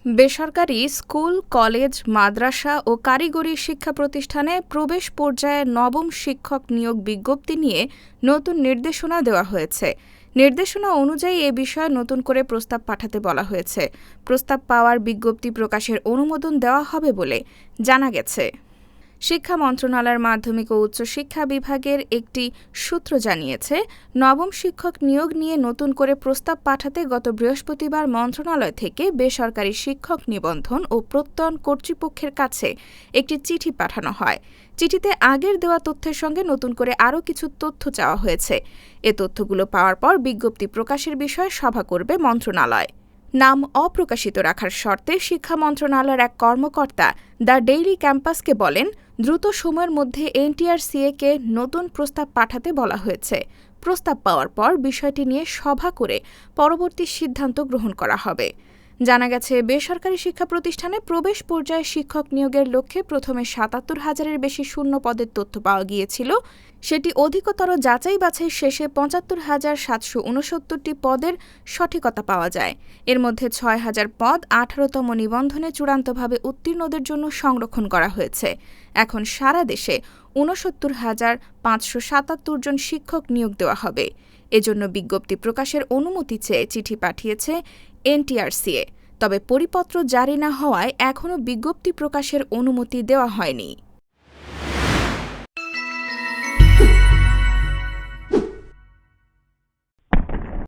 বেসরকারি school, college, মাদ্রাসা ও কারিগরি শিক্ষা প্রতিষ্ঠানে প্রবেশ পর্যায়ে নবম শিক্ষক নিয়োগ বিজ্ঞপ্তি নিয়ে নতুন নির্দেশনা দেওয়া হয়েছে। নির্দেশনা অনুযায়ী এ বিষয়ে নতুন করে প্রস্তাব পাঠাতে বলা হয়েছে। প্রস্তাব পাওয়ার বিজ্ঞপ্তি প্রকাশের অনুমোদন দেওয়া হবে বলে জানা গেছে। শিক্ষা মন্ত্রণালয়ের মাধ্যমিক ও উচ্চশিক্ষা বিভাগের একটি সূত্র জানিয়েছে, নবম শিক্ষক নিয়োগ নিয়ে নতুন করে প্রস্তাব পাঠাতে গত বৃহস্পতিবার মন্ত্রণালয় থেকে বেসরকারি শিক্ষক নিবন্ধন ও প্রত্যয়ন কর্তৃপক্ষের কাছে একটি চিঠি পাঠানো হয়। চিঠিতে আগের দেওয়া তথ্যের সঙ্গে নতুন করে আরও কিছু তথ্য চাওয়া হয়েছে। এ তথ্যগুলো পাওয়ার পর বিজ্ঞপ্তি প্রকাশের বিষয়ে সভা করবে মন্ত্রণালয়। নাম অপ্রকাশিত রাখার শর্তে শিক্ষা মন্ত্রণালয়ের এক কর্মকর্তা দ্য ডেইলি ক্যাম্পাসকে বলেন, দ্রুত সময়ের মধ্যে এনটিআরসিএ-কে নতুন প্রস্তাব পাঠাতে বলা হয়েছে। প্রস্তাব পাওয়ার পর বিষয়টি নিয়ে সভা করে পরবর্তী সিদ্ধান্ত গ্রহণ করা হবে। জানা গেছে, বেসরকারি শিক্ষা প্রতিষ্ঠানে প্রবেশ পর্যায়ে শিক্ষক নিয়োগের লক্ষ্যে প্রথমে ৭৭,০০০-এর বেশি শূন্য পদের তথ্য পাওয়া গিয়েছিল। সেটি অধিকতর যাচাই বাছাই শেষে ৭৫,৭৬৯টি পদের সঠিকতা পাওয়া যায়। এর মধ্যে ৬,০০০ পদ ১৮তম নিবন্ধনে চূড়ান্তভাবে উত্তীর্ণদের জন্য সংরক্ষণ করা হয়েছে। এখন সারা দেশে ৬৯,৫৭৭ জন শিক্ষক নিয়োগ দেওয়া হবে। এজন্য বিজ্ঞপ্তি প্রকাশের অনুমতি চেয়ে চিঠি পাঠিয়েছে এনটিআরসিএ। তবে পরিপত্র জারি না হওয়ায় এখনও বিজ্ঞপ্তি প্রকাশের অনুমতি দেওয়া হয়নি।